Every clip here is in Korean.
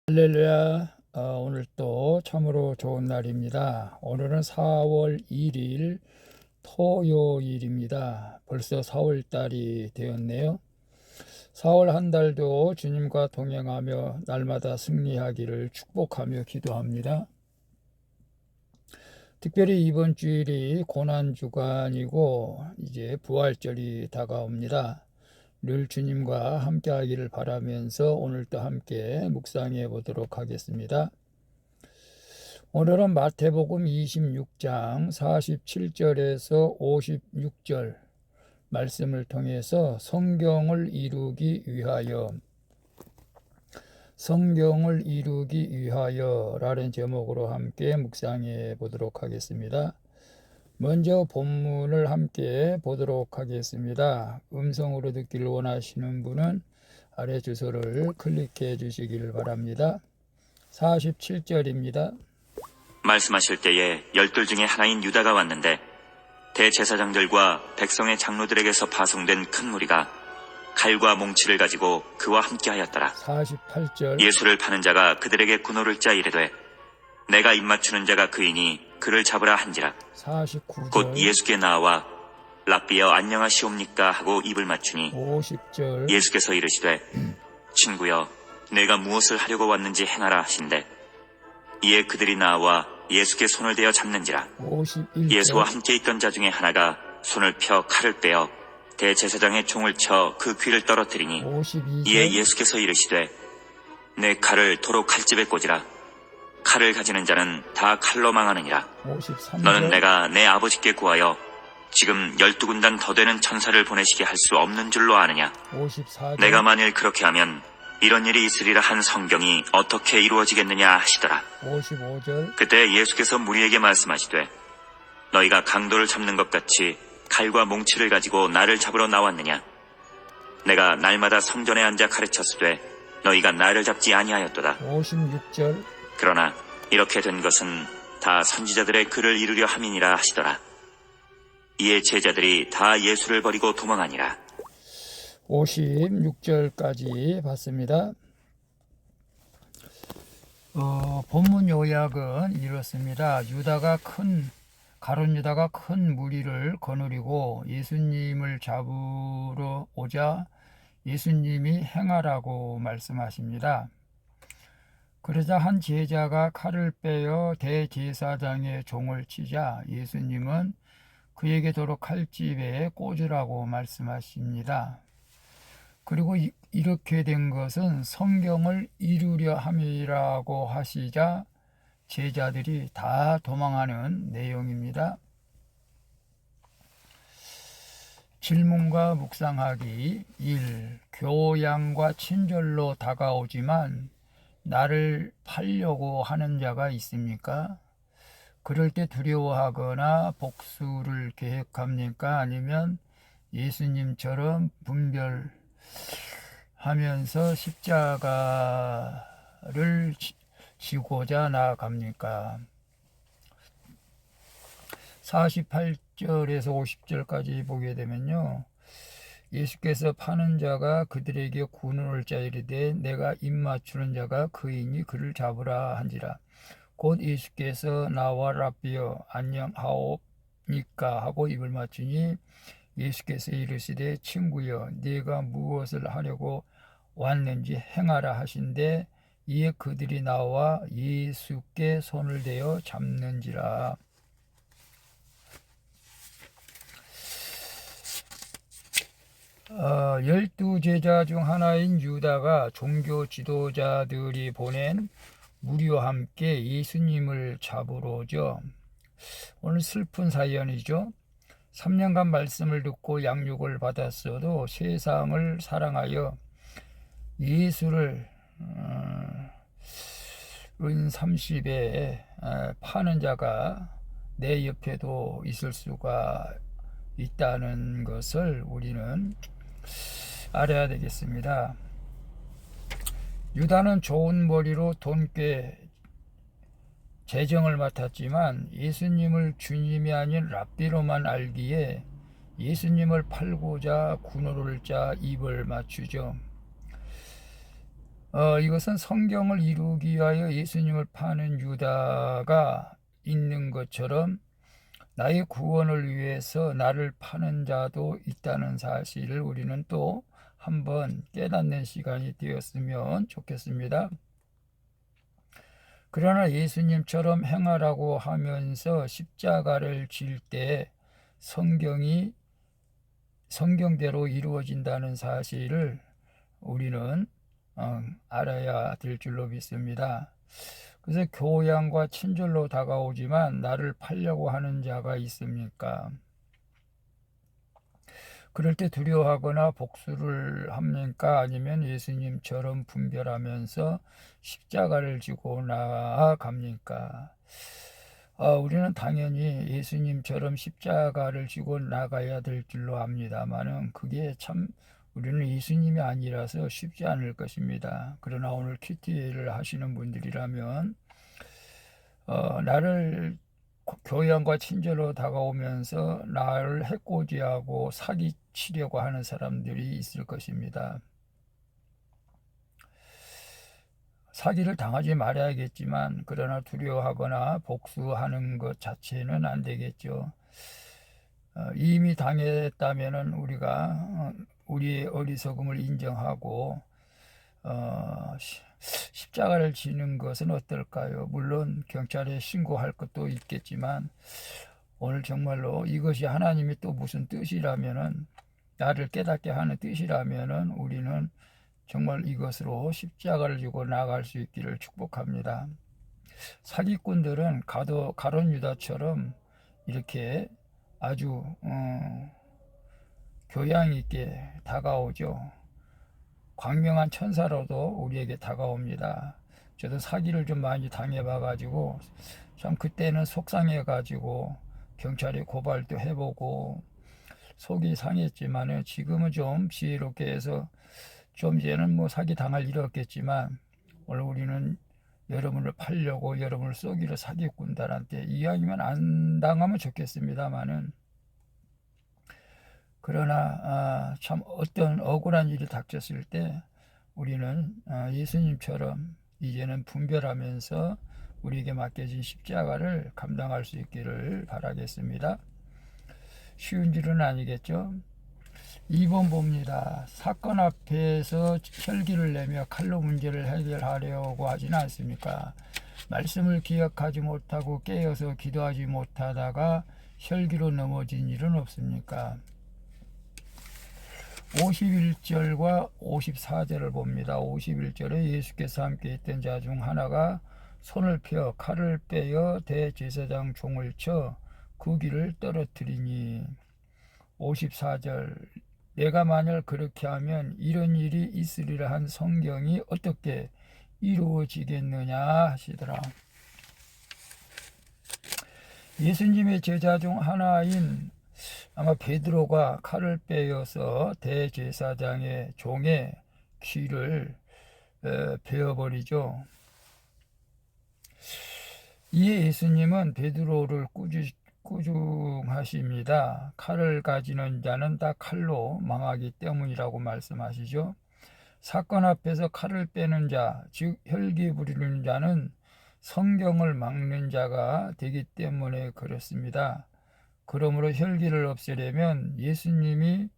할렐루야. 오늘 또 참으로 좋은 날입니다. 오늘은 4월 1일 토요일입니다. 벌써 4월 달이 되었네요. 4월 한 달도 주님과 동행하며 날마다 승리하기를 축복하며 기도합니다. 특별히 이번 주일이 고난주간이고 이제 부활절이 다가옵니다. 늘 주님과 함께 하기를 바라면서 오늘도 함께 묵상해 보도록 하겠습니다. 오늘은 마태복음 26장 47절에서 56절 말씀을 통해서 성경을 이루기 위하여 라는 제목으로 함께 묵상해 보도록 하겠습니다. 먼저 본문을 함께 보도록 하겠습니다. 음성으로 듣기를 원하시는 분은 아래 주소를 클릭해 주시기를 바랍니다. 47절입니다. 말씀하실 때에 12 중에 하나인 유다가 왔는데 대제사장들과 백성의 장로들에게서 파송된 큰 무리가 칼과 몽치를 가지고 그와 함께하였더라. 48절. 예수를 파는 자가 그들에게 군호를 짜 이르되 내가 입맞추는 자가 그이니 그를 잡으라 한지라. 49절. 곧 예수께 나와 랍비여 안녕하시옵니까 하고 입을 맞추니 50절. 예수께서 이르시되 친구여 내가 무엇을 하려고 왔는지 행하라 하신대. 이에 그들이 나와 예수께 손을 대어 잡는지라. 51절. 예수와 함께 있던 자 중에 하나가 손을 펴 칼을 빼어 대제사장의 총을 쳐 그 귀를 떨어뜨리니 52절. 이에 예수께서 이르시되 내 칼을 도로 칼집에 꽂으라. 칼을 가지는 자는 다 칼로 망하느니라. 53절. 너는 내가 내 아버지께 구하여 지금 12군단 더 되는 천사를 보내시게 할 수 없는 줄로 아느냐. 54절. 내가 만일 그렇게 하면 이런 일이 있으리라 한 성경이 어떻게 이루어지겠느냐 하시더라. 55절. 그때 예수께서 무리에게 말씀하시되 너희가 강도를 잡는 것 같이 칼과 몽치를 가지고 나를 잡으러 나왔느냐. 내가 날마다 성전에 앉아 가르쳤으되 너희가 나를 잡지 아니하였도다. 56절. 그러나 이렇게 된 것은 다 선지자들의 글을 이루려 함이니라 하시더라. 이에 제자들이 다 예수를 버리고 도망하니라. 56절까지 봤습니다. 본문 요약은 이렇습니다. 가룟 유다가 큰 무리를 거느리고 예수님을 잡으러 오자 예수님이 행하라고 말씀하십니다. 그러자 한 제자가 칼을 빼어 대제사장의 종을 치자 예수님은 그에게 도로 칼집에 꽂으라고 말씀하십니다. 그리고 이렇게 된 것은 성경을 이루려 함이라고 하시자 제자들이 다 도망하는 내용입니다. 질문과 묵상하기 1. 교양과 친절로 다가오지만 나를 팔려고 하는 자가 있습니까? 그럴 때 두려워하거나 복수를 계획합니까? 아니면 예수님처럼 분별하면서 십자가를 지고자 나아갑니까? 48절에서 50절까지 보게 되면요. 예수께서 파는 자가 그들에게 군호를 짜 이르되 내가 입맞추는 자가 그이니 그를 잡으라 한지라. 곧 예수께서 나와 랍비여 안녕하옵니까 하고 입을 맞추니 예수께서 이르시되 친구여 네가 무엇을 하려고 왔는지 행하라 하신대. 이에 그들이 나와 예수께 손을 대어 잡는지라. 열두 제자 중 하나인 유다가 종교 지도자들이 보낸 무리와 함께 예수님을 잡으러 오죠. 오늘 슬픈 사연이죠. 3년간 말씀을 듣고 양육을 받았어도 세상을 사랑하여 예수를 은 30에 파는 자가 내 옆에도 있을 수가 있다는 것을 우리는 알아야 되겠습니다. 유다는 좋은 머리로 돈꽤 재정을 맡았지만 예수님을 주님이 아닌 랍비로만 알기에 예수님을 팔고자 군호를 짜 입을 맞추죠. 이것은 성경을 이루기 위하여 예수님을 파는 유다가 있는 것처럼 나의 구원을 위해서 나를 파는 자도 있다는 사실을 우리는 또 한번 깨닫는 시간이 되었으면 좋겠습니다. 그러나 예수님처럼 행하라고 하면서 십자가를 질 때 성경대로 이루어진다는 사실을 우리는 알아야 될 줄로 믿습니다. 그래서 교양과 친절로 다가오지만 나를 팔려고 하는 자가 있습니까? 그럴 때 두려워하거나 복수를 합니까? 아니면 예수님처럼 분별하면서 십자가를 지고 나아갑니까? 우리는 당연히 예수님처럼 십자가를 지고 나가야 될 줄로 압니다만은 그게 참 우리는 예수님이 아니라서 쉽지 않을 것입니다. 그러나 오늘 큐티를 하시는 분들이라면 나를 교양과 친절로 다가오면서 나를 해코지하고 사기치려고 하는 사람들이 있을 것입니다. 사기를 당하지 말아야겠지만 그러나 두려워하거나 복수하는 것 자체는 안 되겠죠. 이미 당했다면은 우리가 우리의 어리석음을 인정하고 십자가를 지는 것은 어떨까요? 물론 경찰에 신고할 것도 있겠지만 오늘 정말로 이것이 하나님이 또 무슨 뜻이라면은 나를 깨닫게 하는 뜻이라면은 우리는 정말 이것으로 십자가를 지고 나아갈 수 있기를 축복합니다. 사기꾼들은 가룟 유다처럼 이렇게 아주 교양 있게 다가오죠. 광명한 천사로도 우리에게 다가옵니다. 저도 사기를 좀 많이 당해봐가지고 참 그때는 속상해가지고 경찰에 고발도 해보고 속이 상했지만 지금은 좀 지혜롭게 해서 좀 이제는 뭐 사기 당할 일 없겠지만 오늘 우리는 여러분을 팔려고 여러분을 쏘기로 사기꾼들한테 이야기만 안 당하면 좋겠습니다만은 그러나 참 어떤 억울한 일이 닥쳤을 때 우리는 예수님처럼 이제는 분별하면서 우리에게 맡겨진 십자가를 감당할 수 있기를 바라겠습니다. 쉬운 일은 아니겠죠. 2번 봅니다. 사건 앞에서 혈기를 내며 칼로 문제를 해결하려고 하지는 않습니까? 말씀을 기억하지 못하고 깨어서 기도하지 못하다가 혈기로 넘어진 일은 없습니까? 51절과 54절을 봅니다. 51절에 예수께서 함께 있던 자 중 하나가 손을 펴 칼을 빼어 대제사장 종을 쳐 그 귀를 떨어뜨리니 54절 내가 만일 그렇게 하면 이런 일이 있으리라 한 성경이 어떻게 이루어지겠느냐 하시더라. 예수님의 제자 중 하나인 아마 베드로가 칼을 빼어서 대제사장의 종의 귀를 베어버리죠. 이에 예수님은 베드로를 꾸중하십니다. 칼을 가지는 자는 다 칼로 망하기 때문이라고 말씀하시죠. 사건 앞에서 칼을 빼는 자, 즉 혈기 부리는 자는 성경을 막는 자가 되기 때문에 그렇습니다. 그러므로 혈기를 없애려면 예수님이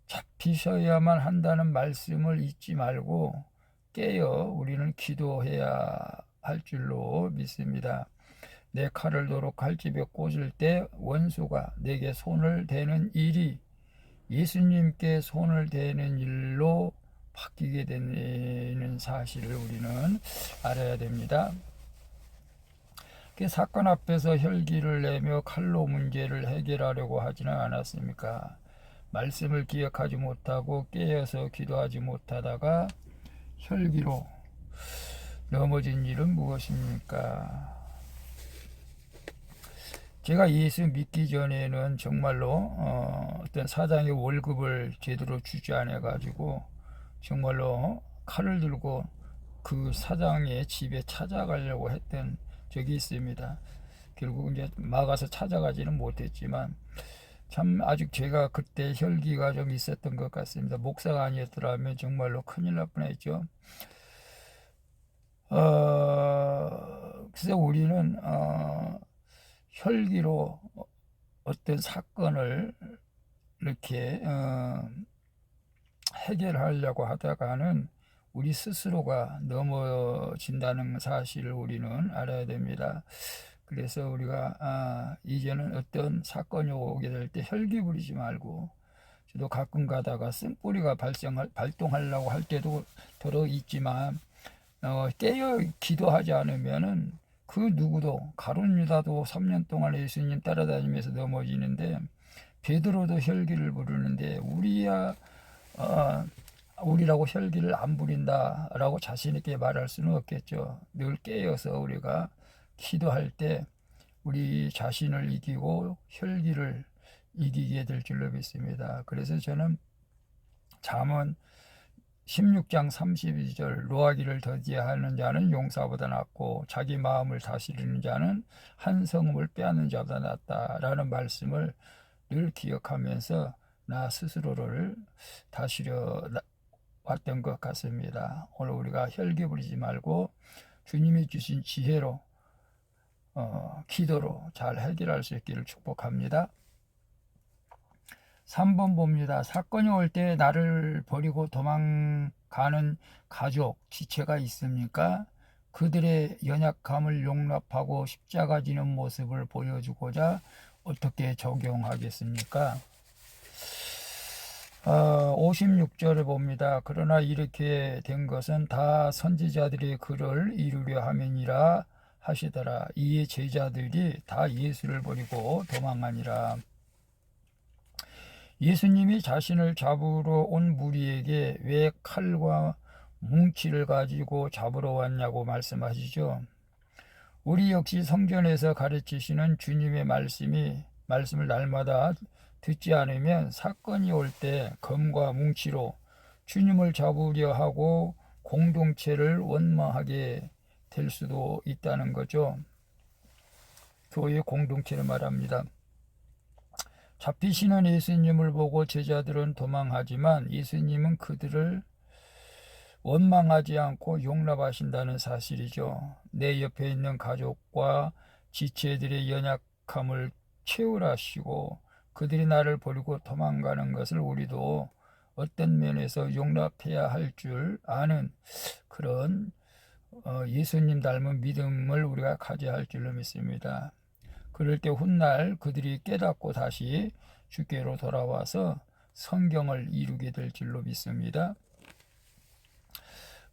잡히셔야만 한다는 말씀을 잊지 말고 깨어 우리는 기도해야 할 줄로 믿습니다. 내 칼을 도로 칼집에 꽂을 때 원수가 내게 손을 대는 일이 예수님께 손을 대는 일로 바뀌게 되는 사실을 우리는 알아야 됩니다. 그 사건 앞에서 혈기를 내며 칼로 문제를 해결하려고 하지는 않았습니까? 말씀을 기억하지 못하고 깨어서 기도하지 못하다가 혈기로 넘어진 일은 무엇입니까? 제가 예수 믿기 전에는 정말로 어떤 사장의 월급을 제대로 주지 않아 가지고 정말로 칼을 들고 그 사장의 집에 찾아가려고 했던 적이 있습니다. 결국 이제 막아서 찾아가지는 못했지만 참 아직 제가 그때 혈기가 좀 있었던 것 같습니다. 목사가 아니었더라면 정말로 큰일 날 뻔했죠. 그래서 우리는 혈기로 어떤 사건을 이렇게 해결하려고 하다가는 우리 스스로가 넘어진다는 사실을 우리는 알아야 됩니다. 그래서 우리가 이제는 어떤 사건이 오게 될 때 혈기 부리지 말고, 저도 가끔 가다가 쓴뿌리가 발동하려고 할 때도 더러 있지만 깨어 기도하지 않으면은 그 누구도, 가룟 유다도 3년 동안 예수님 따라다니면서 넘어지는데, 베드로도 혈기를 부르는데 우리라고 혈기를 안 부린다라고 자신 있게 말할 수는 없겠죠. 늘 깨어서 우리가 기도할 때 우리 자신을 이기고 혈기를 이기게 될 줄로 믿습니다. 그래서 저는 잠언 16장 32절, 노하기를 더디하는 자는 용사보다 낫고 자기 마음을 다스리는 자는 한 성읍을 빼앗는 자보다 낫다라는 말씀을 늘 기억하면서 나 스스로를 다스려 왔던 것 같습니다. 오늘 우리가 혈기 부리지 말고 주님이 주신 지혜로 기도로 잘 해결할 수 있기를 축복합니다. 3번 봅니다. 사건이 올 때 나를 버리고 도망가는 가족, 지체가 있습니까? 그들의 연약함을 용납하고 십자가 지는 모습을 보여주고자 어떻게 적용하겠습니까? 56절을 봅니다. 그러나 이렇게 된 것은 다 선지자들의 글을 이루려 함이니라 하시더라. 이에 제자들이 다 예수를 버리고 도망하니라. 예수님이 자신을 잡으러 온 무리에게 왜 칼과 뭉치를 가지고 잡으러 왔냐고 말씀하시죠. 우리 역시 성전에서 가르치시는 주님의 말씀을 날마다 듣지 않으면 사건이 올 때 검과 뭉치로 주님을 잡으려 하고 공동체를 원망하게 될 수도 있다는 거죠. 교회 공동체를 말합니다. 잡히시는 예수님을 보고 제자들은 도망하지만 예수님은 그들을 원망하지 않고 용납하신다는 사실이죠. 내 옆에 있는 가족과 지체들의 연약함을 채우라시고 그들이 나를 버리고 도망가는 것을 우리도 어떤 면에서 용납해야 할 줄 아는 그런 예수님 닮은 믿음을 우리가 가져야 할 줄로 믿습니다. 그럴 때 훗날 그들이 깨닫고 다시 주께로 돌아와서 성경을 이루게 될 줄로 믿습니다.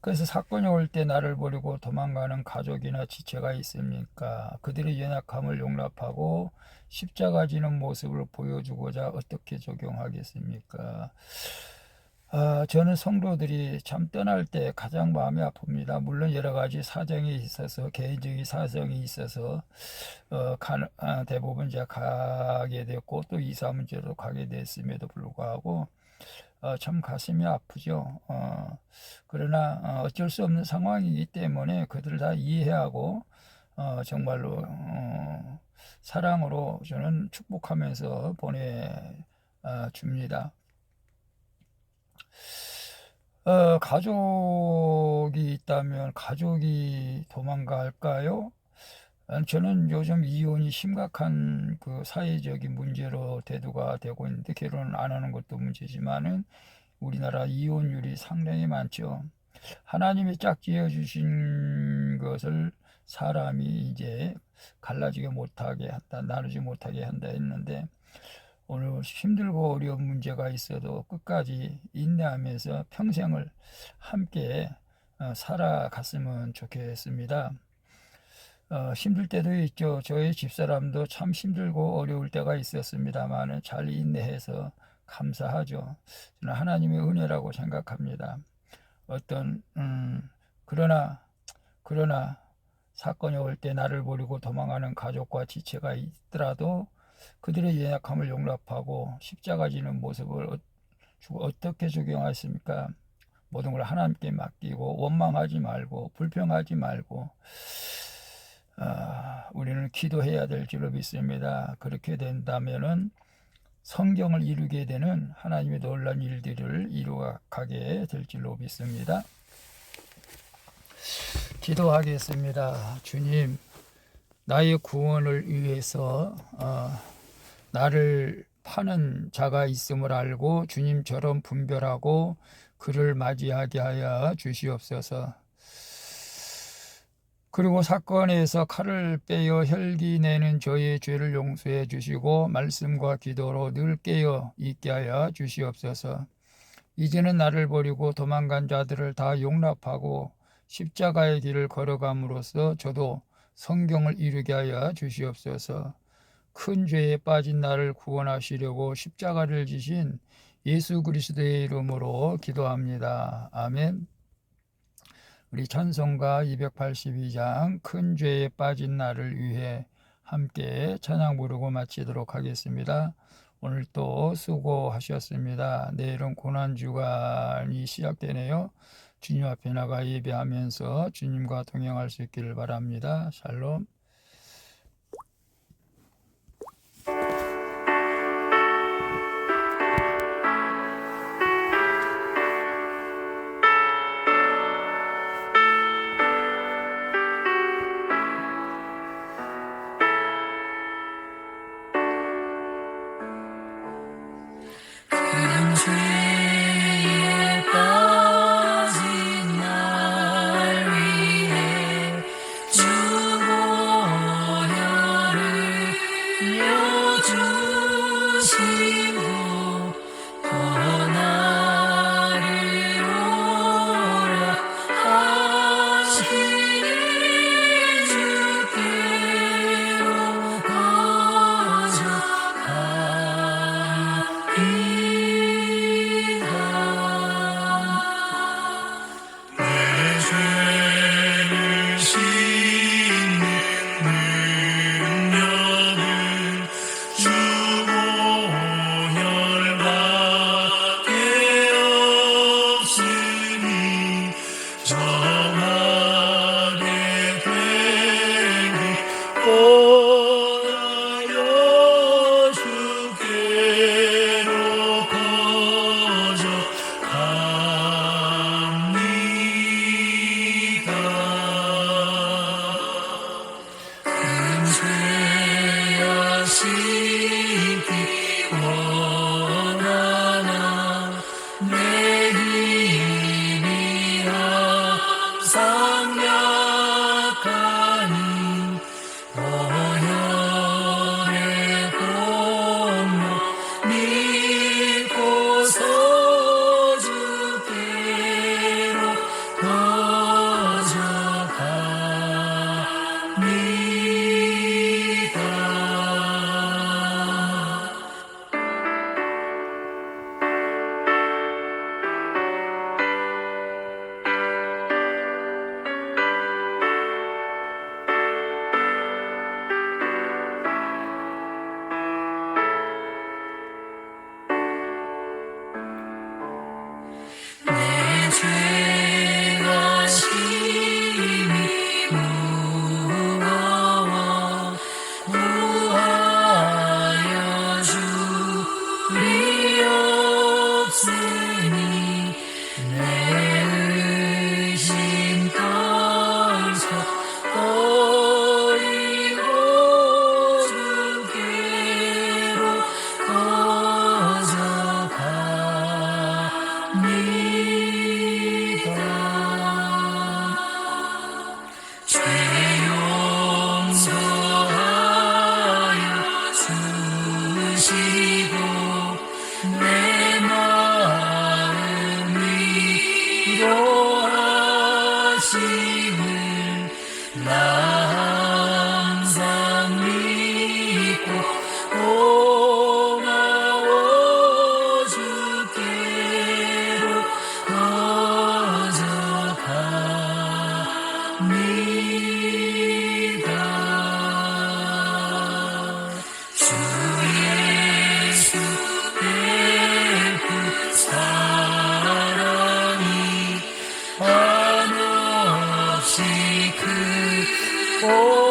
그래서 사건이 올 때 나를 버리고 도망가는 가족이나 지체가 있습니까? 그들의 연약함을 용납하고 십자가 지는 모습을 보여주고자 어떻게 적용하겠습니까? 저는 성도들이 참 떠날 때 가장 마음이 아픕니다. 물론 여러 가지 사정이 있어서, 개인적인 사정이 있어서 대부분 이제 가게 됐고 또 이사 문제로 가게 됐음에도 불구하고 참 가슴이 아프죠. 그러나 어쩔 수 없는 상황이기 때문에 그들을 다 이해하고 정말로 사랑으로 저는 축복하면서 보내줍니다. 가족이 있다면 가족이 도망갈까요? 저는 요즘 이혼이 심각한 그 사회적인 문제로 대두가 되고 있는데, 결혼을 안 하는 것도 문제지만은 우리나라 이혼율이 상당히 많죠. 하나님이 짝 지어주신 것을 사람이 이제 갈라지게 못하게 한다, 나누지 못하게 한다 했는데, 오늘 힘들고 어려운 문제가 있어도 끝까지 인내하면서 평생을 함께 살아갔으면 좋겠습니다. 힘들 때도 있죠. 저희 집사람도 참 힘들고 어려울 때가 있었습니다만 잘 인내해서 감사하죠. 저는 하나님의 은혜라고 생각합니다. 그러나 사건이 올 때 나를 버리고 도망가는 가족과 지체가 있더라도 그들의 연약함을 용납하고 십자가 지는 모습을 어떻게 적용하십니까? 모든 걸 하나님께 맡기고 원망하지 말고 불평하지 말고 우리는 기도해야 될 줄로 믿습니다. 그렇게 된다면은 성경을 이루게 되는 하나님의 놀라운 일들을 이루어가게 될 줄로 믿습니다. 기도하겠습니다. 주님, 나의 구원을 위해서 나를 파는 자가 있음을 알고 주님처럼 분별하고 그를 맞이하게 하여 주시옵소서. 그리고 사건에서 칼을 빼어 혈기 내는 저의 죄를 용서해 주시고 말씀과 기도로 늘 깨어 있게 하여 주시옵소서. 이제는 나를 버리고 도망간 자들을 다 용납하고 십자가의 길을 걸어감으로써 저도 성경을 이루게 하여 주시옵소서. 큰 죄에 빠진 나를 구원하시려고 십자가를 지신 예수 그리스도의 이름으로 기도합니다. 아멘. 우리 찬송가 282장 큰 죄에 빠진 나를 위해 함께 찬양 부르고 마치도록 하겠습니다. 오늘 또 수고하셨습니다. 내일은 고난주간이 시작되네요. 주님 앞에 나가 예배하면서 주님과 동행할 수 있기를 바랍니다. 샬롬. 죄에 빠진 날 위해 주 보혈을 흘려주시고 또 나를 오라 하시니 주께로 원하여 주께로 거저갑니다. 금세야 씻기 원하나 내 힘이 항상 약하니 보혈의 공로 믿고서 주께로 거저갑니다. 내 죄가 심히 무거워 구하여 주리옵으니 내 의심 떨쳐 버리고 주께로 거저갑니다. 죄 용서하여 주시고 내 마음 위로하심을 나 항상 믿고 고마워 주께로 거저갑니다. 주 예수의 그 사랑이 한없이 크고